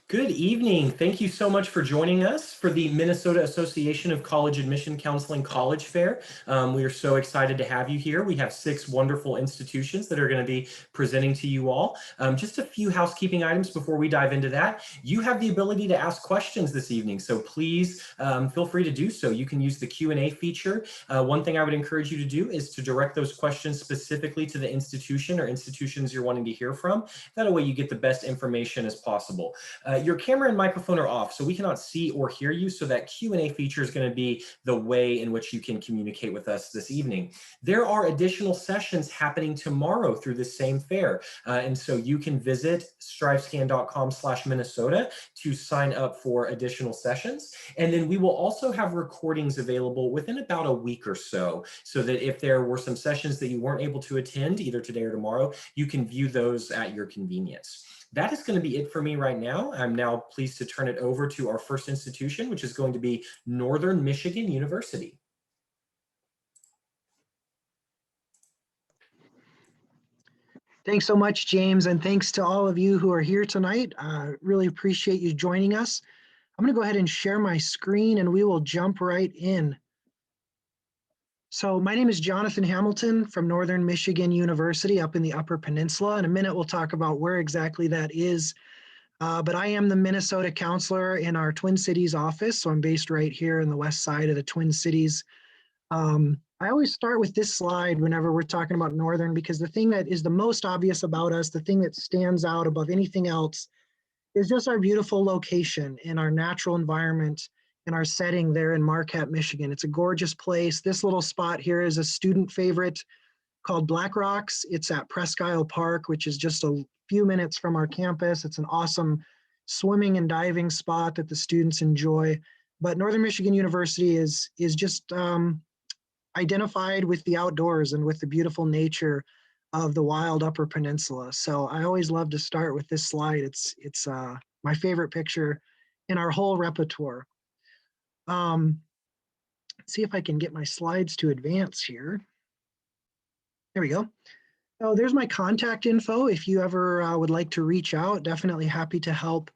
Good evening. Thank you so much for joining us for the Minnesota Association of College Admission Counseling College Fair. We are so excited to have you here. We have 6 wonderful institutions that are going to be presenting to you all. Just a few housekeeping items before we dive into that. You have the ability to ask questions this evening, so please feel free to do so. You can use the Q&A feature. One thing I would encourage you to do is to direct those questions specifically to the institution or institutions you're wanting to hear from. That way you get the best information as possible. Your camera and microphone are off, so we cannot see or hear you, so that Q&A feature is going to be the way in which you can communicate with us this evening. There are additional sessions happening tomorrow through the same fair, and so you can visit strivescan.com/Minnesota to sign up for additional sessions. And then we will also have recordings available within about a week or so that if there were some sessions that you weren't able to attend either today or tomorrow, you can view those at your convenience. That is going to be it for me right now. I'm now pleased to turn it over to our first institution, which is going to be Northern Michigan University. Thanks so much, James, and thanks to all of you who are here tonight. Really appreciate you joining us. I'm going to go ahead and share my screen and we will jump right in. So my name is Jonathan Hamilton from Northern Michigan University up in the Upper Peninsula. In a minute, we'll talk about where exactly that is. But I am the Minnesota counselor in our Twin Cities office. So I'm based right here in the west side of the Twin Cities. I always start with this slide whenever we're talking about Northern, because the thing that is the most obvious about us, the thing that stands out above anything else, is just our beautiful location and our natural environment and our setting there in Marquette, Michigan. It's a gorgeous place. This little spot here is a student favorite called Black Rocks. It's at Presque Isle Park, which is just a few minutes from our campus. It's an awesome swimming and diving spot that the students enjoy. But Northern Michigan University is just identified with the outdoors and with the beautiful nature of the wild Upper Peninsula. So I always love to start with this slide. It's my favorite picture in our whole repertoire. See if I can get my slides to advance here. There we go. So there's my contact info. If you ever would like to reach out, definitely happy to help.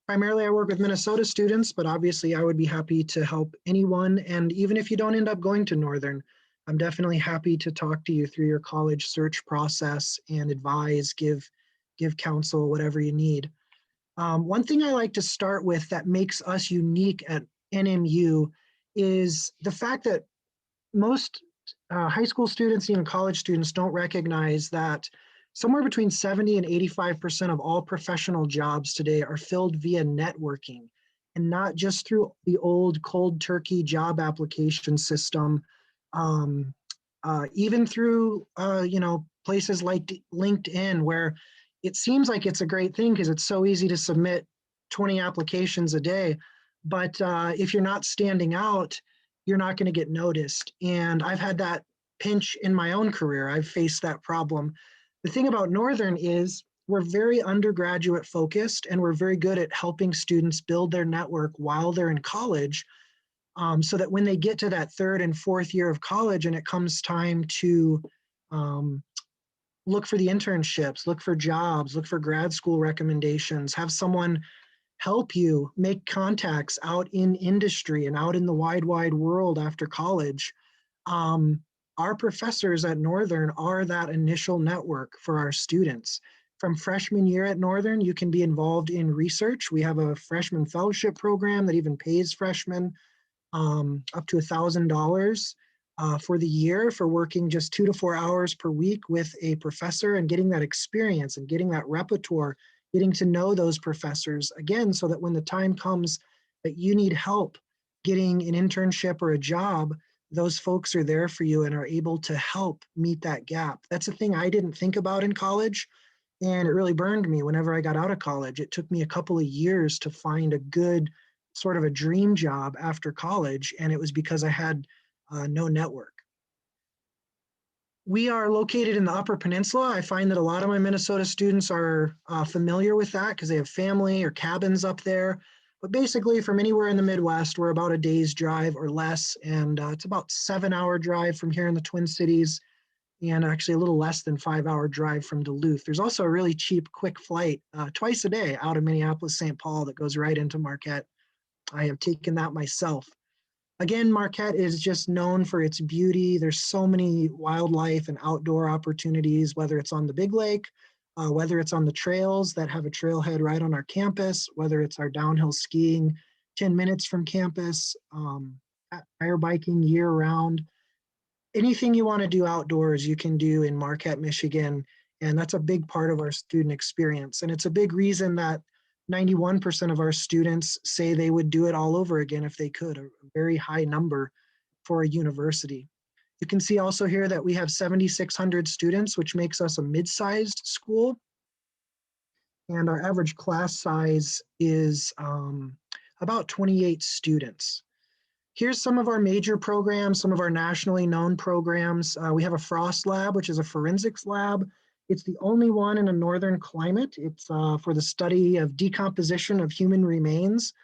Primarily, I work with Minnesota students, but obviously I would be happy to help anyone. And even if you don't end up going to Northern, I'm definitely happy to talk to you through your college search process and advise, give counsel, whatever you need. One thing I like to start with that makes us unique at NMU is the fact that most high school students, even college students, don't recognize that somewhere between 70 and 85% of all professional jobs today are filled via networking, and not just through the old cold turkey job application system, even through places like LinkedIn, where it seems like it's a great thing because it's so easy to submit 20 applications a day. But if you're not standing out, you're not going to get noticed. And I've had that pinch in my own career. I've faced that problem. The thing about Northern is we're very undergraduate focused, and we're very good at helping students build their network while they're in college, so that when they get to that 3rd and 4th year of college and it comes time to look for the internships, look for jobs, look for grad school recommendations, have someone help you make contacts out in industry and out in the wide world after college. Our professors at Northern are that initial network for our students. From freshman year at Northern, you can be involved in research. We have a freshman fellowship program that even pays freshmen up to $1,000 for the year for working just 2 to 4 hours per week with a professor and getting that experience and getting that repertoire, getting to know those professors again, so that when the time comes that you need help getting an internship or a job, those folks are there for you and are able to help meet that gap. That's a thing I didn't think about in college, and it really burned me whenever I got out of college. It took me a couple of years to find a good sort of a dream job after college, and it was because I had no network. We are located in the Upper Peninsula. I find that a lot of my Minnesota students are familiar with that because they have family or cabins up there. But basically, from anywhere in the Midwest, we're about a day's drive or less, and it's about 7-hour drive from here in the Twin Cities. and actually a little less than 5-hour drive from Duluth. There's also a really cheap, quick flight twice a day out of Minneapolis, St. Paul that goes right into Marquette. I have taken that myself. Again, Marquette is just known for its beauty. There's so many wildlife and outdoor opportunities, whether it's on the Big Lake, whether it's on the trails that have a trailhead right on our campus, whether it's our downhill skiing 10 minutes from campus, air biking year round. Anything you want to do outdoors, you can do in Marquette, Michigan. And that's a big part of our student experience. And it's a big reason that 91% of our students say they would do it all over again if they could, a very high number for a university. You can see also here that we have 7,600 students, which makes us a mid-sized school. And our average class size is about 28 students. Here's some of our major programs, some of our nationally known programs. We have a Frost Lab, which is a forensics lab. It's the only one in a northern climate. It's for the study of decomposition of human remains.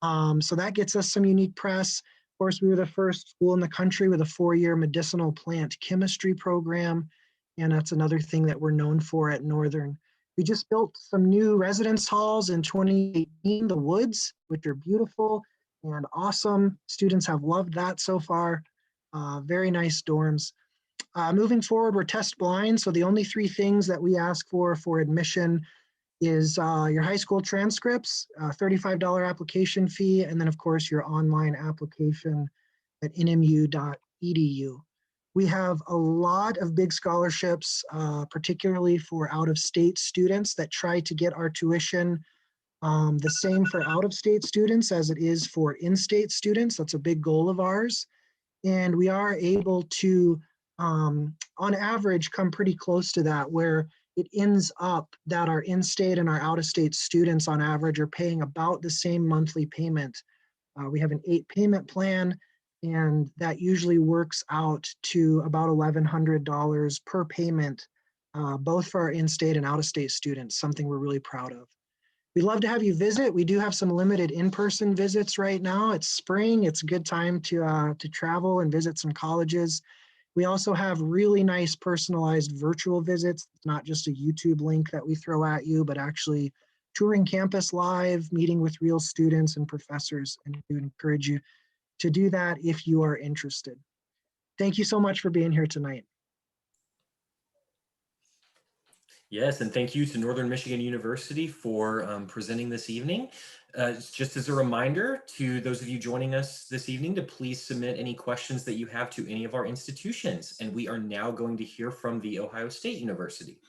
So that gets us some unique press. Of course, we were the first school in the country with a 4-year medicinal plant chemistry program. And that's another thing that we're known for at Northern. We just built some new residence halls in 2018, the Woods, which are beautiful and awesome. Students have loved that so far. Very nice dorms. Moving forward, we're test blind. So the only 3 things that we ask for admission is your high school transcripts, $35 application fee, and then of course your online application at nmu.edu. We have a lot of big scholarships, particularly for out-of-state students that try to get our tuition the same for out-of-state students as it is for in-state students. That's a big goal of ours. And we are able to, on average, come pretty close to that, where it ends up that our in-state and our out-of-state students on average are paying about the same monthly payment. We have an 8-payment plan, and that usually works out to about $1,100 per payment, both for our in-state and out-of-state students, something we're really proud of. We'd love to have you visit. We do have some limited in-person visits right now. It's spring. It's a good time to travel and visit some colleges. We also have really nice personalized virtual visits. It's not just a YouTube link that we throw at you, but actually touring campus live, meeting with real students and professors. And we would encourage you to do that if you are interested. Thank you so much for being here tonight. Yes, and thank you to Northern Michigan University for presenting this evening. Just as a reminder to those of you joining us this evening to please submit any questions that you have to any of our institutions. And we are now going to hear from The Ohio State University.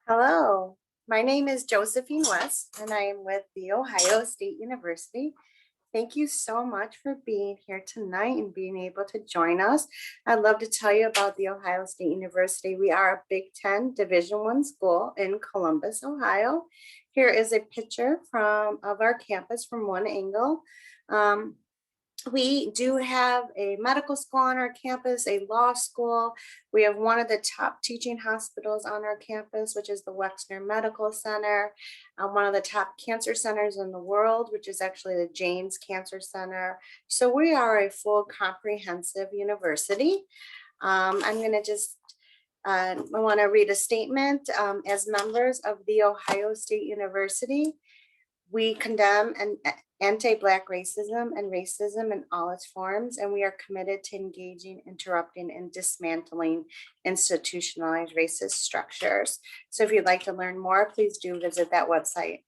Hello, my name is Josephine West, and I am with The Ohio State University. Thank you so much for being here tonight and being able to join us. I'd love to tell you about The Ohio State University. We are a Big Ten Division I school in Columbus, Ohio. Here is a picture of our campus from one angle. We do have a medical school on our campus, a law school. We have one of the top teaching hospitals on our campus, which is the Webster Medical Center, one of the top cancer centers in the world, which is actually the James Cancer Center. So we are a full comprehensive university. I'm going to just I want to read a statement. As members of The Ohio State University, we condemn anti-Black racism and racism in all its forms, and we are committed to engaging, interrupting, and dismantling institutionalized racist structures. So if you'd like to learn more, please do visit that website.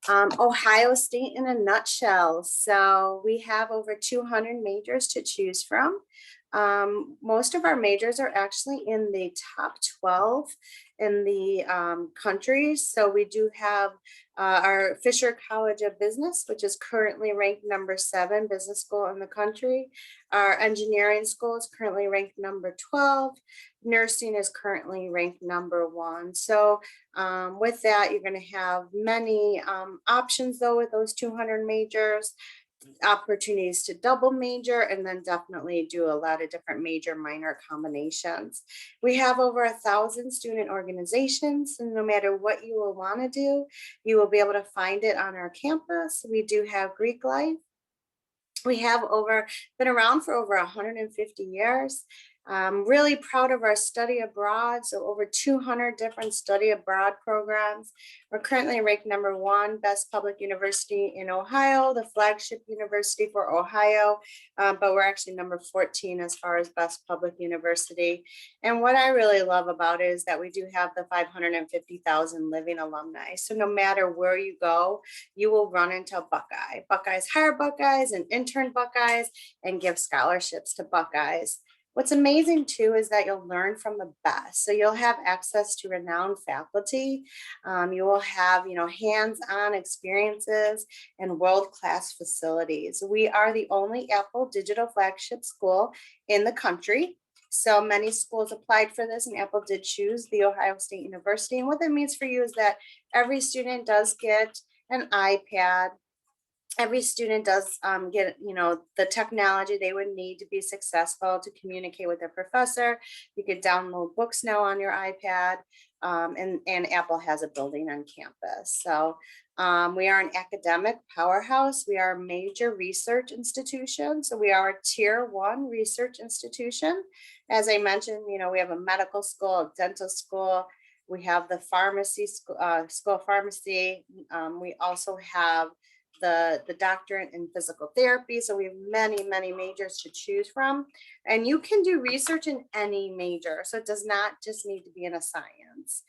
Ohio State in a nutshell. So we have over 200 majors to choose from. Most of our majors are actually in the top 12 in the country. So we do have our Fisher College of Business, which is currently ranked number 7 business school in the country. Our engineering school is currently ranked number 12. Nursing is currently ranked number 1. So with that, you're going to have many options though with those 200 majors, opportunities to double major, and then definitely do a lot of different major minor combinations. We have over 1,000 student organizations, and no matter what you will want to do, you will be able to find it on our campus. We do have Greek life. We have been around for over 150 years. I'm really proud of our study abroad. So over 200 different study abroad programs. We're currently ranked #1 best public university in Ohio, the flagship university for Ohio, but we're actually number 14 as far as best public university. And what I really love about it is that we do have the 550,000 living alumni. So no matter where you go, you will run into a Buckeye. Buckeyes hire Buckeyes and intern Buckeyes and give scholarships to Buckeyes. What's amazing too is that you'll learn from the best. So you'll have access to renowned faculty. You will have, hands-on experiences and world-class facilities. We are the only Apple digital flagship school in the country. So many schools applied for this, and Apple did choose the Ohio State University. And what that means for you is that every student does get an iPad. Every student does get, the technology they would need to be successful to communicate with their professor. You could download books now on your iPad, and Apple has a building on campus. So we are an academic powerhouse. We are a major research institution. So we are a tier 1 research institution. As I mentioned, we have a medical school, a dental school. We have the pharmacy school of pharmacy. We also have the doctorate in physical therapy. So we have many, many majors to choose from. And you can do research in any major. So it does not just need to be in a science.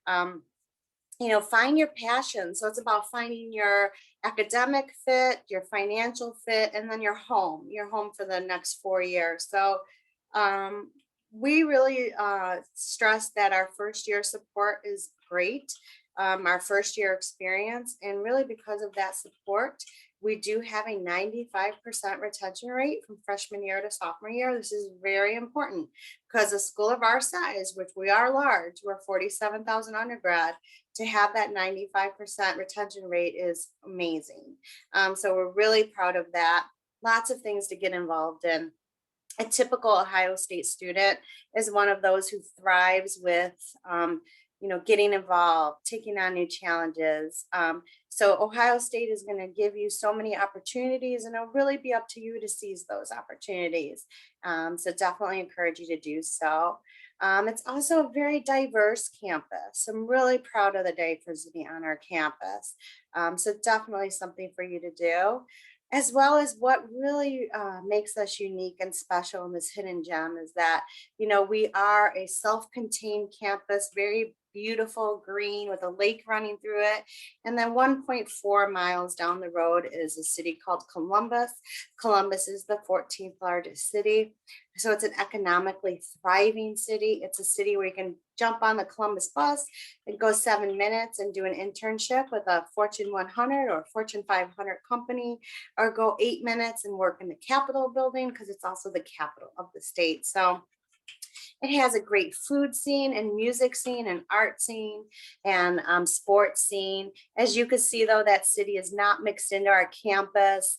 Find your passion. So it's about finding your academic fit, your financial fit, and then your home for the next 4 years. So we really stress that our first year support is great. Our first year experience. And really because of that support, we do have a 95% retention rate from freshman year to sophomore year. This is very important because a school of our size, which we are large, we're 47,000 undergrad, to have that 95% retention rate is amazing. So we're really proud of that. Lots of things to get involved in. A typical Ohio State student is one of those who thrives with getting involved, taking on new challenges. So Ohio State is going to give you so many opportunities, and it'll really be up to you to seize those opportunities. So definitely encourage you to do so. It's also a very diverse campus. I'm really proud of the diversity on our campus. So definitely something for you to do, as well as what really makes us unique and special in this hidden gem is that, we are a self-contained campus, very beautiful green with a lake running through it. And then 1.4 miles down the road is a city called Columbus. Columbus is the 14th largest city. So it's an economically thriving city. It's a city where you can jump on the Columbus bus and go 7 minutes and do an internship with a Fortune 100 or Fortune 500 company, or go 8 minutes and work in the Capitol building because it's also the capital of the state. So it has a great food scene and music scene and art scene and sports scene. As you can see, though, that city is not mixed into our campus.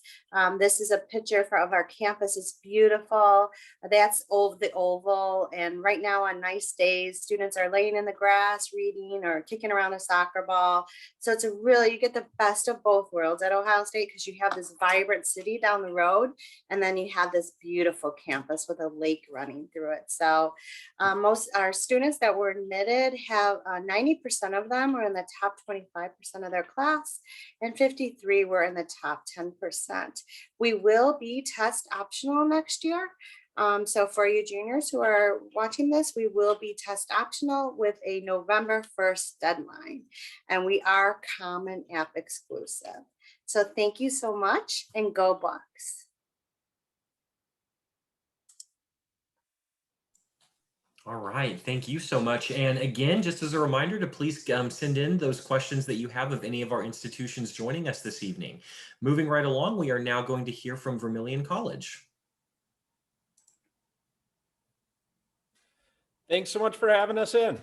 This is a picture of our campus. It's beautiful. That's the oval. And right now on nice days, students are laying in the grass, reading or kicking around a soccer ball. So it's you get the best of both worlds at Ohio State because you have this vibrant city down the road, and then you have this beautiful campus with a lake running through it. So most our students that were admitted have 90% of them were in the top 25% of their class, and 53 were in the top 10%. We will be test optional next year. So for you juniors who are watching this, we will be test optional with a November 1st deadline, and we are Common App exclusive. So thank you so much, and go Bucks. All right, thank you so much. And again, just as a reminder to please send in those questions that you have of any of our institutions joining us this evening. Moving right along, we are now going to hear from Vermilion College. Thanks so much for having us in.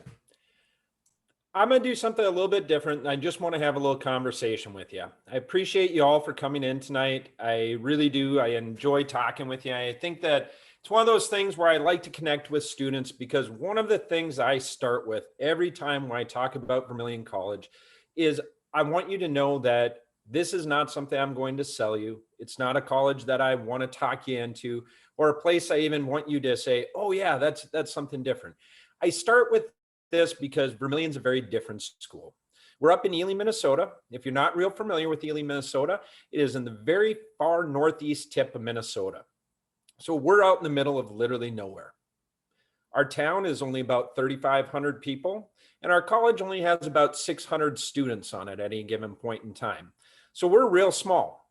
I'm going to do something a little bit different, and I just want to have a little conversation with you. I appreciate you all for coming in tonight. I really do. I enjoy talking with you. I think that it's one of those things where I like to connect with students, because one of the things I start with every time when I talk about Vermilion College is I want you to know that This is not something I'm going to sell you. It's not a college that I want to talk you into, or a place I even want you to say, oh yeah, that's something different. I start with this because Vermillion's a very different school. We're up in Ely, Minnesota. If you're not real familiar with Ely, Minnesota, it is in the very far northeast tip of Minnesota. So we're out in the middle of literally nowhere. Our town is only about 3,500 people, and our college only has about 600 students on it at any given point in time. So we're real small.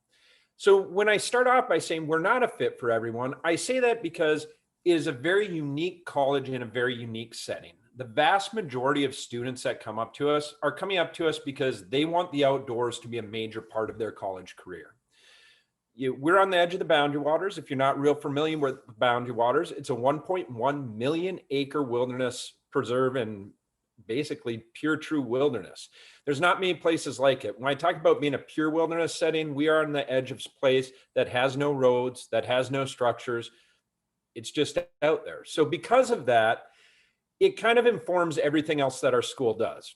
So when I start off by saying we're not a fit for everyone, I say that because it is a very unique college in a very unique setting. The vast majority of students that come up to us are coming up to us because they want the outdoors to be a major part of their college career. We're on the edge of the Boundary Waters. If you're not real familiar with Boundary Waters, it's a 1.1 million acre wilderness preserve and basically pure true wilderness. There's not many places like it. When I talk about being a pure wilderness setting, we are on the edge of a place that has no roads, that has no structures. It's just out there. So because of that, it kind of informs everything else that our school does.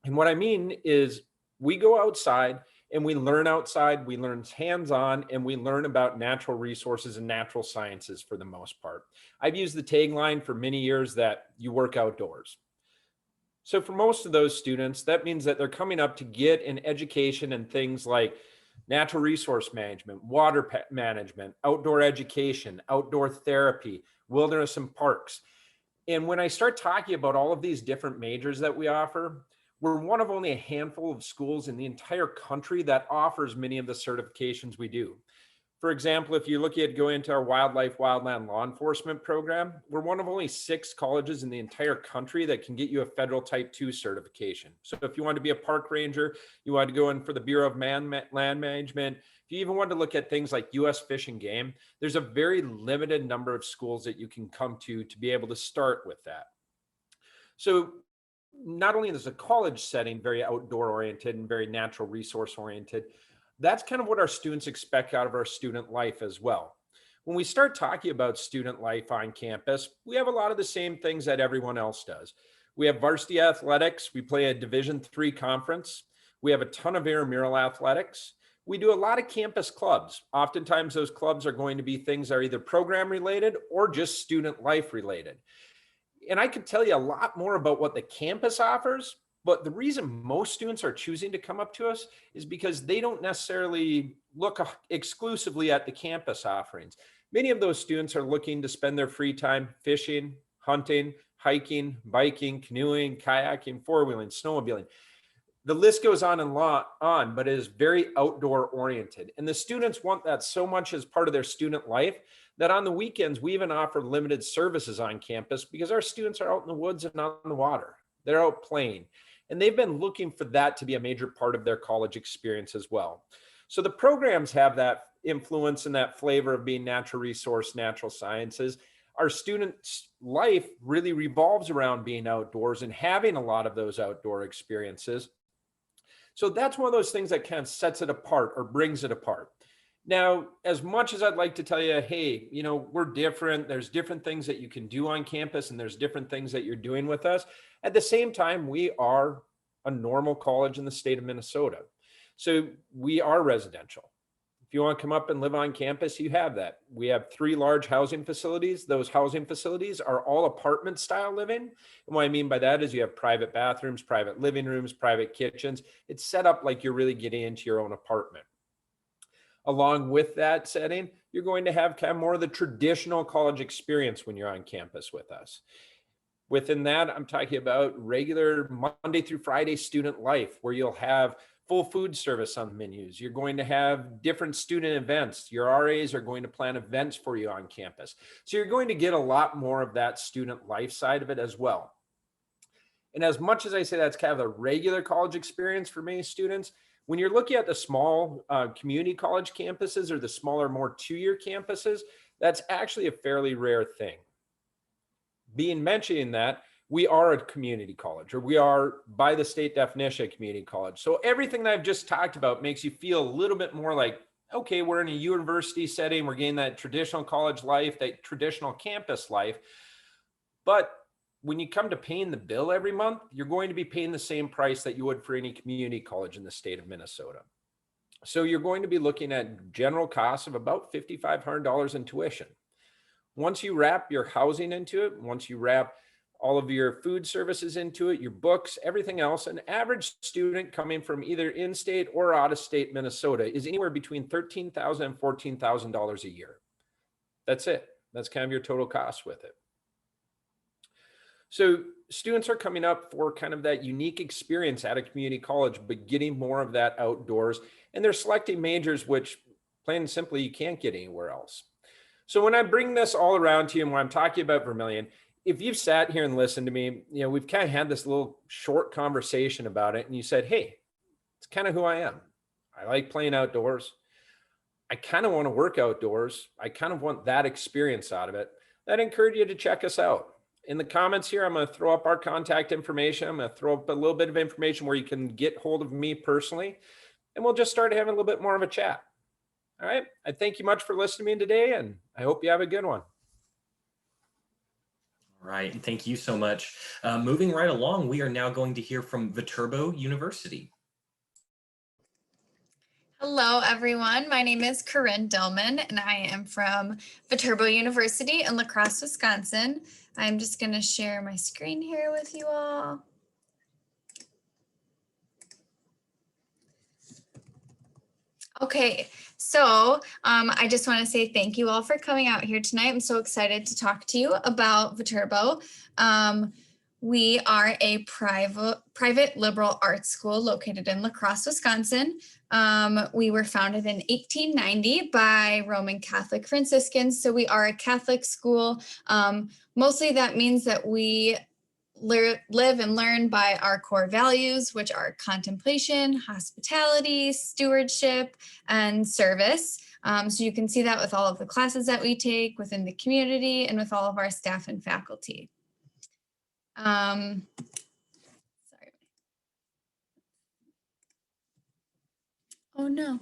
And what I mean is we go outside and we learn outside, we learn hands-on, and we learn about natural resources and natural sciences for the most part. I've used the tagline for many years that you work outdoors. So for most of those students, that means that they're coming up to get an education in things like natural resource management, water management, outdoor education, outdoor therapy, wilderness and parks. And when I start talking about all of these different majors that we offer, we're one of only a handful of schools in the entire country that offers many of the certifications we do. For example, if you look at going into our wildlife, wildland law enforcement program, we're one of only 6 colleges in the entire country that can get you a federal type 2 certification. So if you want to be a park ranger, you want to go in for the Bureau of Land Management, if you even want to look at things like U.S. Fish and Game, there's a very limited number of schools that you can come to be able to start with that. So not only is the college setting very outdoor oriented and very natural resource oriented, that's kind of what our students expect out of our student life as well. When we start talking about student life on campus, we have a lot of the same things that everyone else does. We have varsity athletics. We play a Division III conference. We have a ton of intramural athletics. We do a lot of campus clubs. Oftentimes those clubs are going to be things that are either program related or just student life related. And I could tell you a lot more about what the campus offers, but the reason most students are choosing to come up to us is because they don't necessarily look exclusively at the campus offerings. Many of those students are looking to spend their free time fishing, hunting, hiking, biking, canoeing, kayaking, four-wheeling, snowmobiling. The list goes on and on, but it is very outdoor oriented. And the students want that so much as part of their student life that on the weekends, we even offer limited services on campus because our students are out in the woods and on the water. They're out playing. And they've been looking for that to be a major part of their college experience as well. So the programs have that influence and that flavor of being natural resource, natural sciences. Our students' life really revolves around being outdoors and having a lot of those outdoor experiences. So that's one of those things that kind of sets it apart or brings it apart. Now, as much as I'd like to tell you, hey, you know, we're different, there's different things that you can do on campus and there's different things that you're doing with us. At the same time, we are a normal college in the state of Minnesota. So we are residential. If you want to come up and live on campus, you have that. We have 3 large housing facilities. Those housing facilities are all apartment style living. And what I mean by that is you have private bathrooms, private living rooms, private kitchens. It's set up like you're really getting into your own apartment. Along with that setting, you're going to have kind of more of the traditional college experience when you're on campus with us. Within that, I'm talking about regular Monday through Friday student life, where you'll have full food service on the menus. You're going to have different student events. Your RAs are going to plan events for you on campus. So you're going to get a lot more of that student life side of it as well. And as much as I say that's kind of a regular college experience for many students, when you're looking at the small community college campuses or the smaller, more 2-year campuses, that's actually a fairly rare thing. Mentioning that, we are a community college, or we are, by the state definition, a community college. So everything that I've just talked about makes you feel a little bit more like, okay, we're in a university setting, we're getting that traditional college life, that traditional campus life. But when you come to paying the bill every month, you're going to be paying the same price that you would for any community college in the state of Minnesota. So you're going to be looking at general costs of about $5,500 in tuition. Once you wrap your housing into it, once you wrap all of your food services into it, your books, everything else, an average student coming from either in-state or out-of-state Minnesota is anywhere between $13,000 and $14,000 a year. That's it. That's kind of your total cost with it. So students are coming up for kind of that unique experience at a community college, but getting more of that outdoors, and they're selecting majors which, plain and simply, you can't get anywhere else. So when I bring this all around to you and when I'm talking about Vermillion, if you've sat here and listened to me, you know, we've kind of had this little short conversation about it, and you said, hey, it's kind of who I am. I like playing outdoors. I kind of want to work outdoors. I kind of want that experience out of it. I'd encourage you to check us out. In the comments here, I'm going to throw up our contact information. I'm going to throw up a little bit of information where you can get hold of me personally, and we'll just start having a little bit more of a chat. All right. I thank you much for listening to me today, and I hope you have a good one. All right. Thank you so much. Moving right along, we are now going to hear from Viterbo University. Hello, everyone. My name is Corinne Dillman, and I am from Viterbo University in La Crosse, Wisconsin. I'm just going to share my screen here with you all. Okay, so I just want to say thank you all for coming out here tonight. I'm so excited to talk to you about Viterbo. We are a private liberal arts school located in La Crosse, Wisconsin. We were founded in 1890 by Roman Catholic Franciscans. So we are a Catholic school. Mostly that means that we live and learn by our core values, which are contemplation, hospitality, stewardship, and service. So you can see that with all of the classes that we take within the community and with all of our staff and faculty. Sorry. Oh no.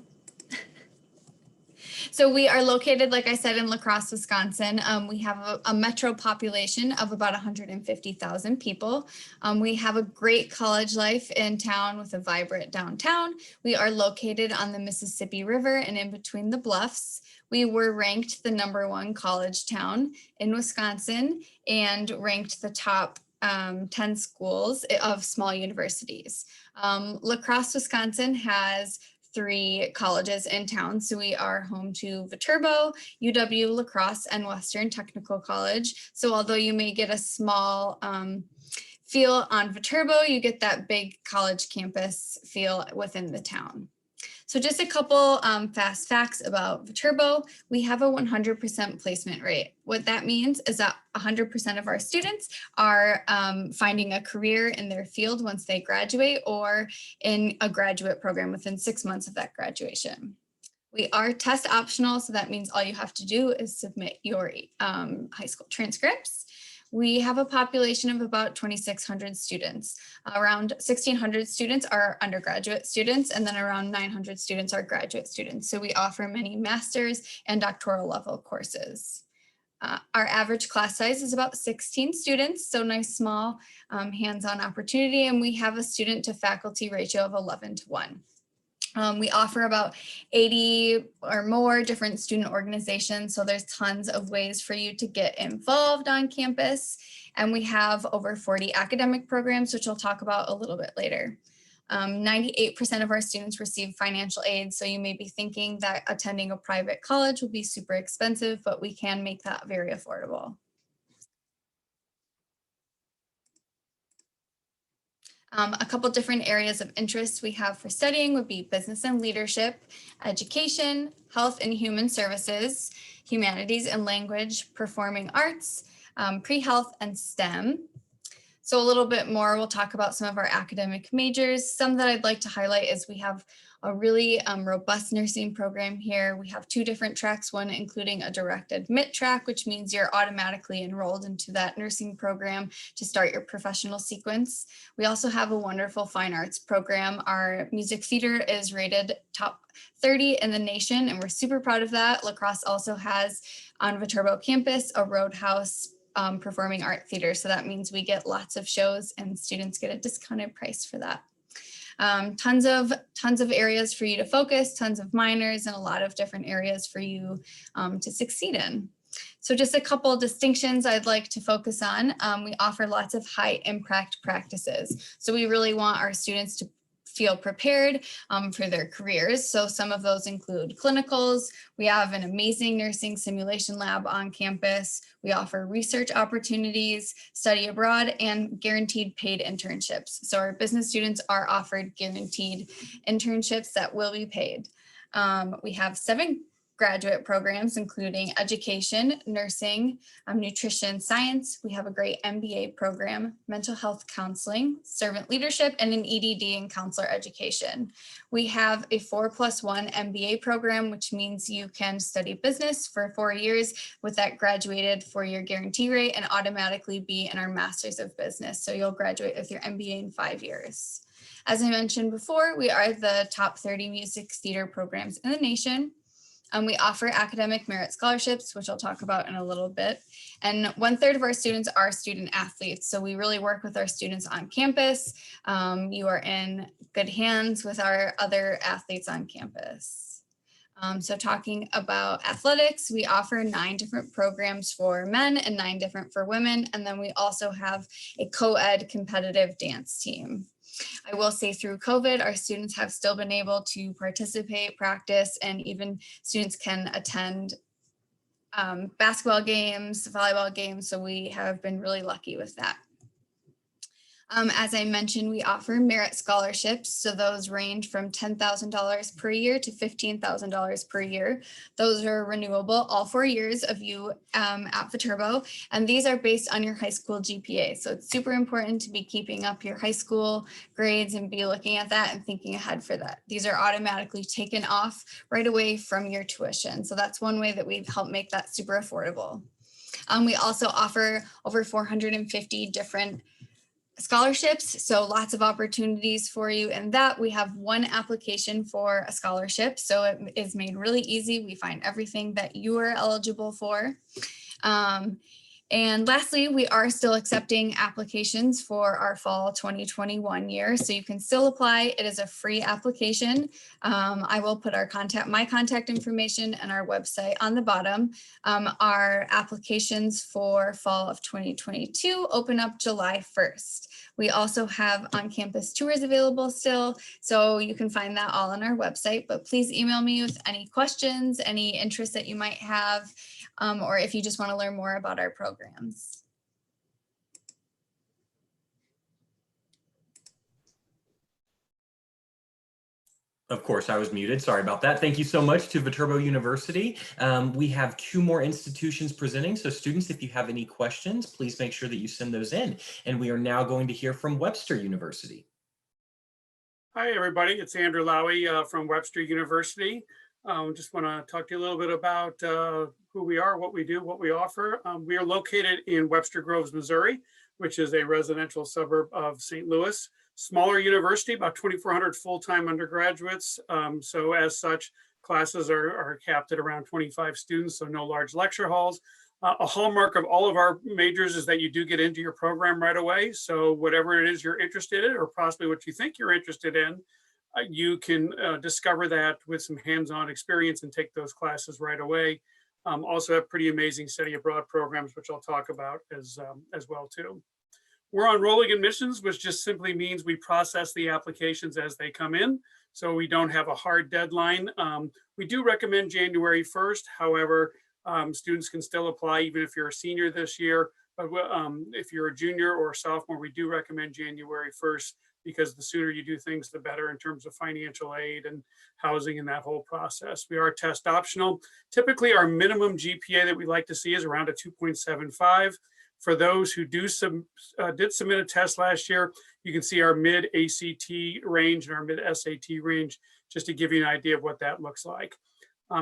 So we are located, like I said, in La Crosse, Wisconsin. We have a metro population of about 150,000 people. We have a great college life in town with a vibrant downtown. We are located on the Mississippi River and in between the bluffs. We were ranked the #1 college town in Wisconsin and ranked the top 10 schools of small universities. La Crosse, Wisconsin has 3 colleges in town. So we are home to Viterbo, UW, La Crosse, and Western Technical College. So although you may get a small feel on Viterbo, you get that big college campus feel within the town. So just a couple fast facts about Viterbo. We have a 100% placement rate. What that means is that 100% of our students are finding a career in their field once they graduate or in a graduate program within 6 months of that graduation. We are test optional, so that means all you have to do is submit your high school transcripts. We have a population of about 2,600 students. Around 1,600 students are undergraduate students, and then around 900 students are graduate students. So we offer many master's and doctoral level courses. Our average class size is about 16 students, so nice small hands-on opportunity, and we have a student to faculty ratio of 11:1. We offer about 80 or more different student organizations, so there's tons of ways for you to get involved on campus. And we have over 40 academic programs, which we'll talk about a little bit later. 98% of our students receive financial aid, so you may be thinking that attending a private college will be super expensive, but we can make that very affordable. A couple different areas of interest we have for studying would be business and leadership, education, health and human services, humanities and language, performing arts, pre-health, and STEM. So a little bit more, we'll talk about some of our academic majors. Some that I'd like to highlight is we have a really robust nursing program here. We have 2 different tracks, one including a direct admit track, which means you're automatically enrolled into that nursing program to start your professional sequence. We also have a wonderful fine arts program. Our music theater is rated top 30 in the nation, and we're super proud of that. La Crosse also has on Viterbo campus a Roadhouse performing art theater. So that means we get lots of shows and students get a discounted price for that. Tons of areas for you to focus, tons of minors, and a lot of different areas for you to succeed in. So just a couple of distinctions I'd like to focus on. We offer lots of high impact practices. So we really want our students to feel prepared for their careers. So some of those include clinicals. We have an amazing nursing simulation lab on campus. We offer research opportunities, study abroad, and guaranteed paid internships. So our business students are offered guaranteed internships that will be paid. We have 7 graduate programs, including education, nursing, nutrition science. We have a great MBA program, mental health counseling, servant leadership, and an EDD and counselor education. We have a 4+1 MBA program, which means you can study business for 4 years with that graduated 4-year guarantee rate and automatically be in our Masters of Business. So you'll graduate with your MBA in 5 years. As I mentioned before, we are the top 30 music theater programs in the nation. We offer academic merit scholarships, which I'll talk about in a little bit. And 1/3 of our students are student athletes. So we really work with our students on campus. You are in good hands with our other athletes on campus. So talking about athletics, we offer 9 different programs for men and 9 different for women. And then we also have a co-ed competitive dance team. I will say through COVID, our students have still been able to participate, practice, and even students can attend basketball games, volleyball games. So we have been really lucky with that. As I mentioned, we offer merit scholarships. So those range from $10,000 per year to $15,000 per year. Those are renewable all 4 years of you at Viterbo. And these are based on your high school GPA. So it's super important to be keeping up your high school grades and be looking at that and thinking ahead for that. These are automatically taken off right away from your tuition. So that's one way that we've helped make that super affordable. We also offer over 450 different scholarships, so lots of opportunities for you. And that we have 1 application for a scholarship, so it is made really easy. We find everything that you are eligible for. And lastly, we are still accepting applications for our fall 2021 year, so you can still apply. It is a free application. I will put my contact information and our website on the bottom. Our applications for fall of 2022 open up July 1st. We also have on-campus tours available still, so you can find that all on our website, but please email me with any questions, any interest that you might have, or if you just want to learn more about our programs. Of course, I was muted. Sorry about that. Thank you so much to Viterbo University. We have 2 more institutions presenting. So students, if you have any questions, please make sure that you send those in. And we are now going to hear from Webster University. Hi, everybody. It's Andrew Lowey from Webster University. Just want to talk to you a little bit about who we are, what we do, what we offer. We are located in Webster Groves, Missouri, which is a residential suburb of St. Louis. Smaller university, about 2,400 full-time undergraduates. So as such, classes are capped at around 25 students, so no large lecture halls. A hallmark of all of our majors is that you do get into your program right away. So whatever it is you're interested in, or possibly what you think you're interested in, you can discover that with some hands-on experience and take those classes right away. Also have pretty amazing study abroad programs, which I'll talk about as well too. We're on rolling admissions, which just simply means we process the applications as they come in. So we don't have a hard deadline. We do recommend January 1st. However, students can still apply even if you're a senior this year. But if you're a junior or a sophomore, we do recommend January 1st because the sooner you do things, the better in terms of financial aid and housing and that whole process. We are test optional. Typically, our minimum GPA that we like to see is around a 2.75. For those who did submit a test last year, you can see our mid ACT range and our mid SAT range, just to give you an idea of what that looks like.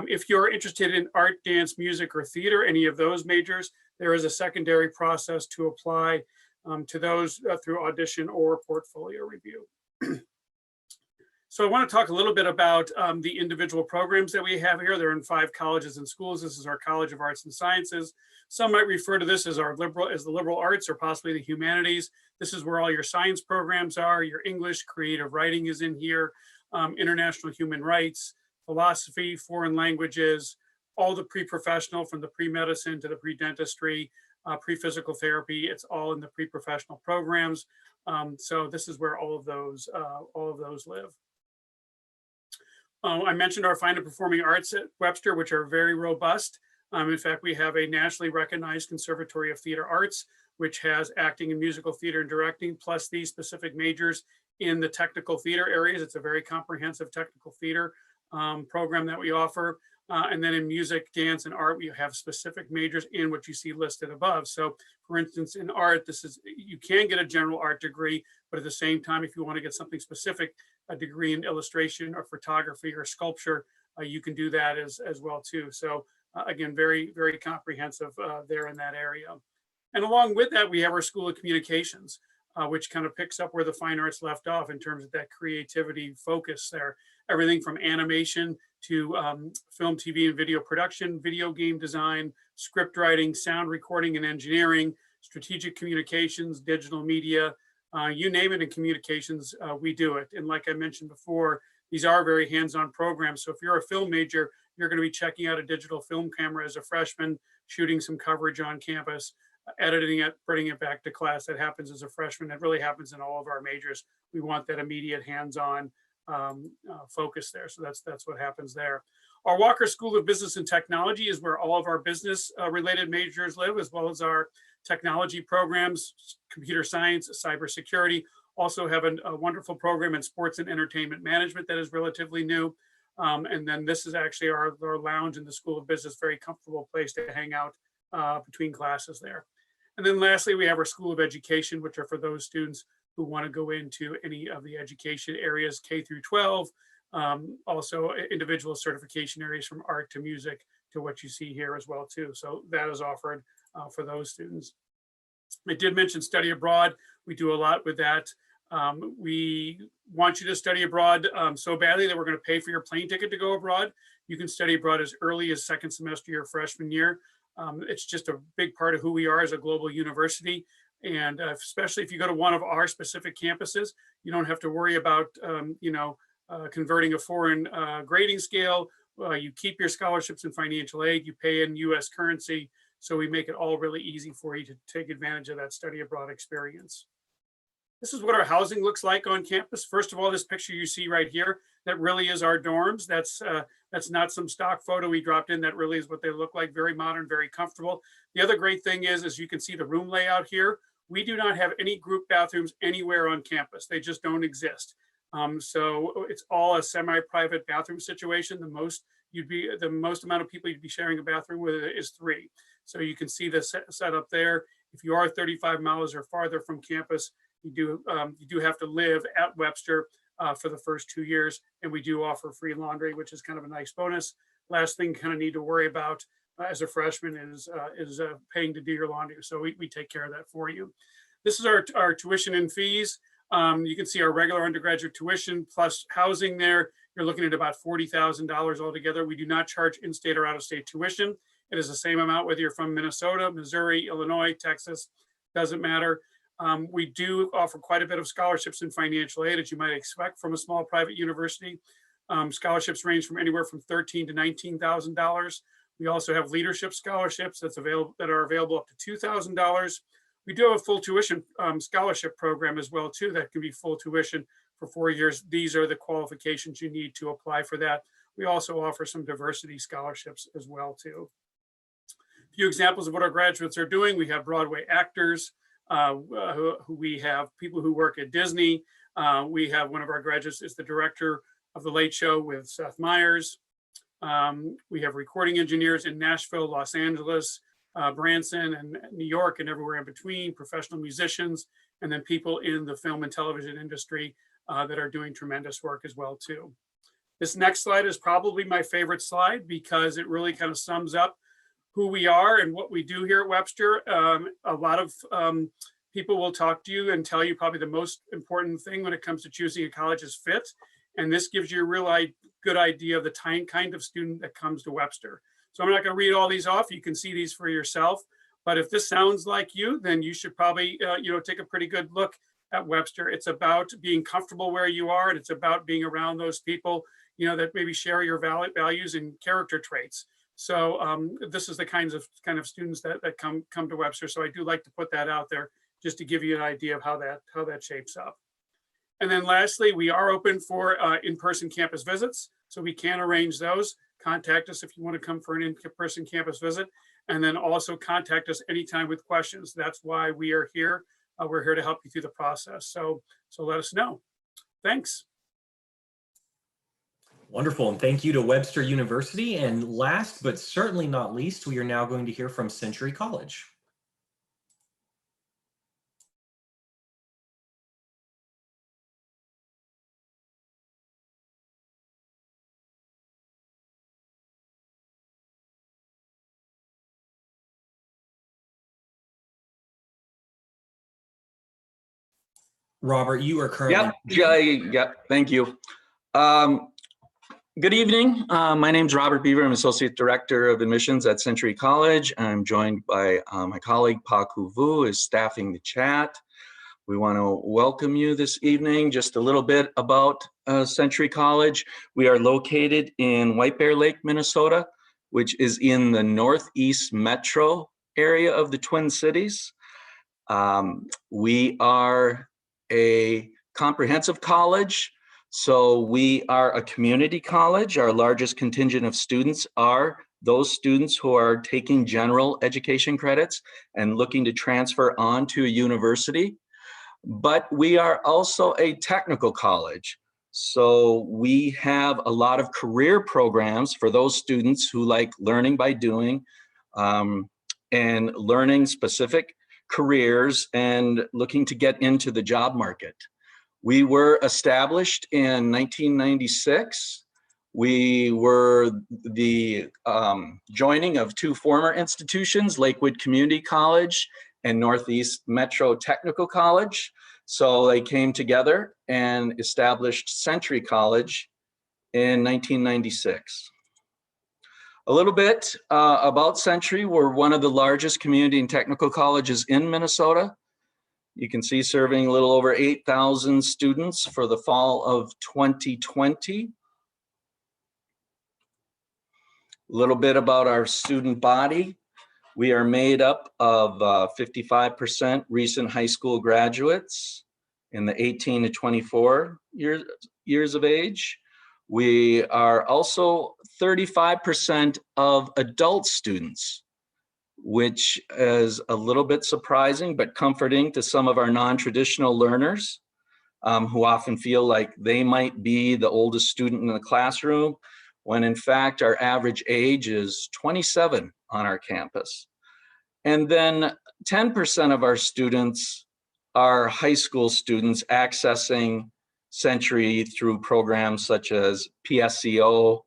If you're interested in art, dance, music, or theater, any of those majors, there is a secondary process to apply to those through audition or portfolio review. So I want to talk a little bit about the individual programs that we have here. They're in 5 colleges and schools. This is our College of Arts and Sciences. Some might refer to this as the liberal arts or possibly the humanities. This is where all your science programs are. Your English, creative writing is in here, international human rights, philosophy, foreign languages, all the pre-professional from the pre-medicine to the pre-dentistry, pre-physical therapy. It's all in the pre-professional programs. So this is where all of those live. I mentioned our fine and performing arts at Webster, which are very robust. In fact, we have a nationally recognized Conservatory of Theater Arts, which has acting and musical theater and directing, plus these specific majors in the technical theater areas. It's a very comprehensive technical theater program that we offer. And then in music, dance, and art, we have specific majors in what you see listed above. So for instance, in art, you can get a general art degree, but at the same time, if you want to get something specific, a degree in illustration or photography or sculpture, you can do that as well too. So again, very, very comprehensive there in that area. And along with that, we have our School of Communications, which kind of picks up where the fine arts left off in terms of that creativity focus there. Everything from animation to film, TV, and video production, video game design, script writing, sound recording and engineering, strategic communications, digital media, you name it in communications, we do it. And like I mentioned before, these are very hands-on programs. So if you're a film major, you're going to be checking out a digital film camera as a freshman, shooting some coverage on campus, editing it, bringing it back to class. That happens as a freshman. That really happens in all of our majors. We want that immediate hands-on focus there. So that's what happens there. Our Walker School of Business and Technology is where all of our business related majors live, as well as our technology programs, computer science, cybersecurity. Also have a wonderful program in sports and entertainment management that is relatively new. And then this is actually our lounge in the School of Business, very comfortable place to hang out between classes there. And then lastly, we have our School of Education, which are for those students who want to go into any of the education areas, K through 12, also individual certification areas from art to music to what you see here as well too. So that is offered for those students. I did mention study abroad. We do a lot with that. We want you to study abroad so badly that we're going to pay for your plane ticket to go abroad. You can study abroad as early as second semester your freshman year. It's just a big part of who we are as a global university. And especially if you go to one of our specific campuses, you don't have to worry about, converting a foreign grading scale. You keep your scholarships and financial aid, you pay in US currency. So we make it all really easy for you to take advantage of that study abroad experience. This is what our housing looks like on campus. First of all, this picture you see right here, that really is our dorms. That's not some stock photo we dropped in. That really is what they look like. Very modern, very comfortable. The other great thing is you can see the room layout here. We do not have any group bathrooms anywhere on campus. They just don't exist. So it's all a semi-private bathroom situation. The most amount of people you'd be sharing a bathroom with is 3. So you can see the setup there. If you are 35 miles or farther from campus, you do have to live at Webster for the first 2 years, and we do offer free laundry, which is kind of a nice bonus. Last thing you kind of need to worry about as a freshman is paying to do your laundry. So we take care of that for you. This is our tuition and fees. You can see our regular undergraduate tuition plus housing there. You're looking at about $40,000 altogether. We do not charge in-state or out-of-state tuition. It is the same amount whether you're from Minnesota, Missouri, Illinois, Texas, doesn't matter. We do offer quite a bit of scholarships and financial aid, as you might expect from a small private university. Scholarships range from anywhere from $13,000 to $19,000. We also have leadership scholarships that are available up to $2,000. We do have a full tuition scholarship program as well too. That can be full tuition for 4 years. These are the qualifications you need to apply for that. We also offer some diversity scholarships as well too. A few examples of what our graduates are doing. We have Broadway actors. We have people who work at Disney. We have one of our graduates is the director of The Late Show with Seth Meyers. We have recording engineers in Nashville, Los Angeles, Branson, and New York, and everywhere in between, professional musicians, and then people in the film and television industry that are doing tremendous work as well too. This next slide is probably my favorite slide because it really kind of sums up who we are and what we do here at Webster. A lot of people will talk to you and tell you probably the most important thing when it comes to choosing a college is fit. And this gives you a real good idea of the kind of student that comes to Webster. So I'm not going to read all these off. You can see these for yourself. But if this sounds like you, then you should probably take a pretty good look at Webster. It's about being comfortable where you are, and it's about being around those people that maybe share your values and character traits. So this is the kind of students that come to Webster. So I do like to put that out there just to give you an idea of how that shapes up. And then lastly, we are open for in-person campus visits. So we can arrange those. Contact us if you want to come for an in-person campus visit. And then also contact us anytime with questions. That's why we are here. We're here to help you through the process. So let us know. Thanks. Wonderful. And thank you to Webster University. And last but certainly not least, we are now going to hear from Century College. Robert, you are currently. Yep. Thank you. Good evening. My name is Robert Beaver. I'm Associate Director of Admissions at Century College. I'm joined by my colleague, Pa Ku Vu, is staffing the chat. We want to welcome you this evening. Just a little bit about Century College. We are located in White Bear Lake, Minnesota, which is in the northeast metro area of the Twin Cities. We are a comprehensive college, so we are a community college. Our largest contingent of students are those students who are taking general education credits and looking to transfer on to a university. But we are also a technical college, so we have a lot of career programs for those students who like learning by doing and learning specific careers and looking to get into the job market. We were established in 1996. We were the joining of two former institutions, Lakewood Community College and Northeast Metro Technical College. So they came together and established Century College in 1996. A little bit about Century. We're one of the largest community and technical colleges in Minnesota. You can see serving a little over 8,000 students for the fall of 2020. A little bit about our student body. We are made up of 55% recent high school graduates in the 18 to 24 years of age. We are also 35% of adult students, which is a little bit surprising but comforting to some of our non-traditional learners who often feel like they might be the oldest student in the classroom, when in fact our average age is 27 on our campus. And then 10% of our students are high school students accessing Century through programs such as PSEO,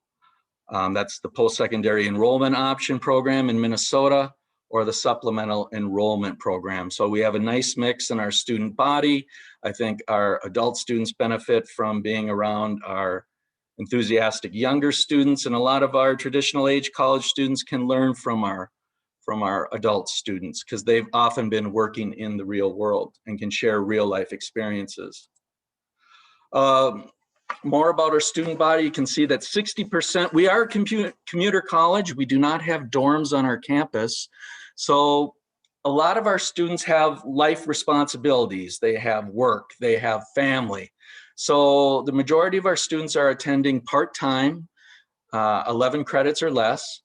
that's the post-secondary enrollment option program in Minnesota, or the supplemental enrollment program. So we have a nice mix in our student body. I think our adult students benefit from being around our enthusiastic younger students, and a lot of our traditional age college students can learn from our adult students because they've often been working in the real world and can share real life experiences. More about our student body, you can see that 60%, we are a commuter college. We do not have dorms on our campus. So a lot of our students have life responsibilities. They have work, they have family. So the majority of our students are attending part-time, 11 credits or less,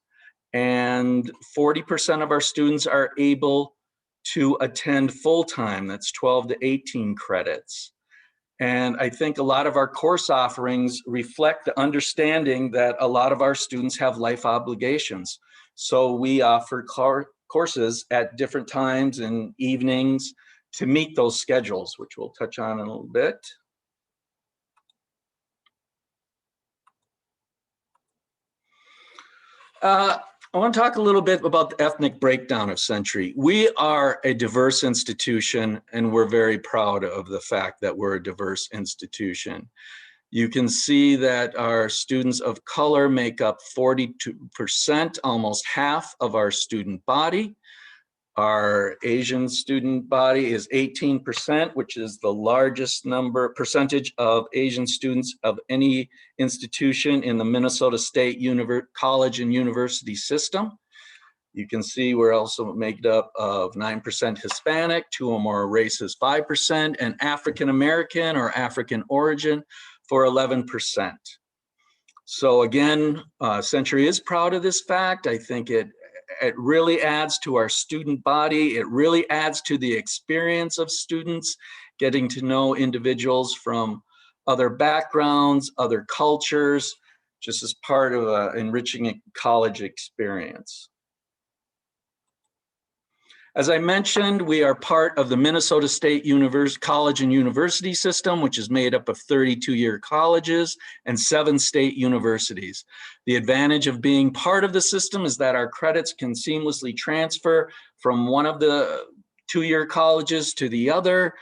and 40% of our students are able to attend full-time, that's 12 to 18 credits. And I think a lot of our course offerings reflect the understanding that a lot of our students have life obligations. So we offer courses at different times and evenings to meet those schedules, which we'll touch on in a little bit. I want to talk a little bit about the ethnic breakdown of Century. We are a diverse institution, and we're very proud of the fact that we're a diverse institution. You can see that our students of color make up 42%, almost half of our student body. Our Asian student body is 18%, which is the largest percentage of Asian students of any institution in the Minnesota State College and University system. You can see we're also made up of 9% Hispanic, 2 or more races 5%, and African American or African origin for 11%. So again, Century is proud of this fact. I think it really adds to our student body. It really adds to the experience of students, getting to know individuals from other backgrounds, other cultures, just as part of an enriching college experience. As I mentioned, we are part of the Minnesota State College and University system, which is made up of 32-year colleges and 7 state universities. The advantage of being part of the system is that our credits can seamlessly transfer from one of the 2-year colleges to the other,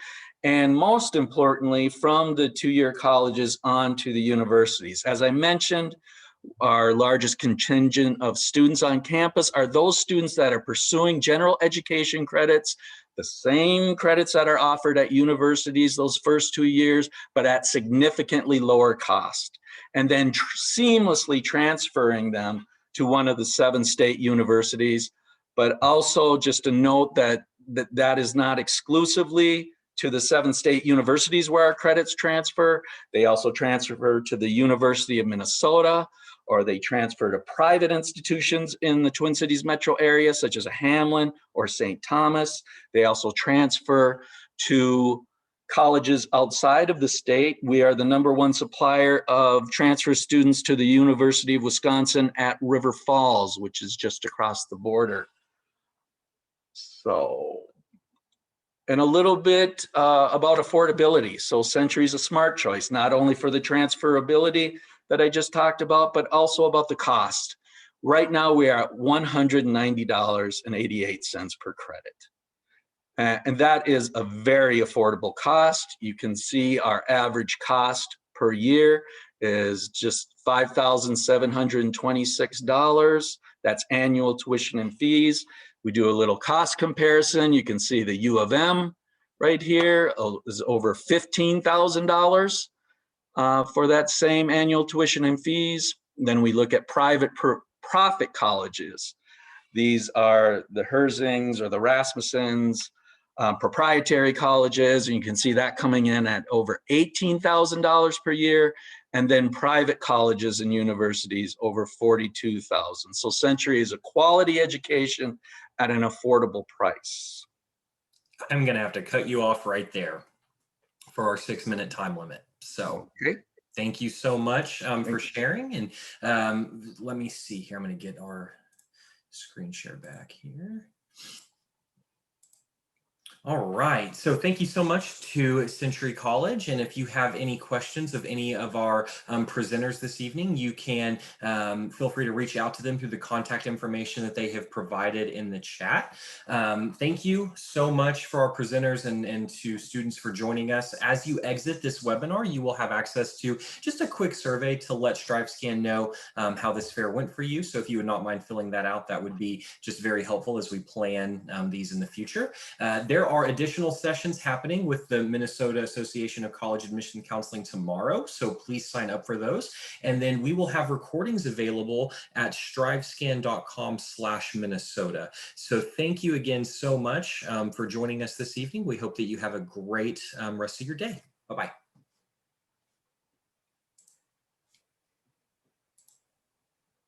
and most importantly, from the 2-year colleges on to the universities. As I mentioned, our largest contingent of students on campus are those students that are pursuing general education credits, the same credits that are offered at universities those first 2 years, but at significantly lower cost, and then seamlessly transferring them to one of the 7 state universities. But also just a note that that is not exclusively to the 7 state universities where our credits transfer. They also transfer to the University of Minnesota, or they transfer to private institutions in the Twin Cities metro area, such as a Hamlin or St. Thomas. They also transfer to colleges outside of the state. We are the #1 supplier of transfer students to the University of Wisconsin at River Falls, which is just across the border. So, and a little bit about affordability. So Century is a smart choice, not only for the transferability that I just talked about, but also about the cost. Right now we are at $190.88 per credit. And that is a very affordable cost. You can see our average cost per year is just $5,726. That's annual tuition and fees. We do a little cost comparison. You can see the U of M right here is over $15,000 for that same annual tuition and fees. Then we look at private profit colleges. These are the Herzings or the Rasmussens, proprietary colleges, and you can see that coming in at over $18,000 per year, and then private colleges and universities over $42,000. So Century is a quality education at an affordable price. I'm going to have to cut you off right there for our 6-minute time limit. So thank you so much for sharing. And let me see here. I'm going to get our screen share back here. All right, so thank you so much to Century College. And if you have any questions of any of our presenters this evening, you can feel free to reach out to them through the contact information that they have provided in the chat. Thank you so much for our presenters and to students for joining us. As you exit this webinar, you will have access to just a quick survey to let StriveScan know how this fair went for you. So if you would not mind filling that out, that would be just very helpful as we plan these in the future. There are additional sessions happening with the Minnesota Association of College Admission Counseling tomorrow, so please sign up for those. And then we will have recordings available at strivescan.com/Minnesota. So thank you again so much for joining us this evening. We hope that you have a great rest of your day. Bye-bye.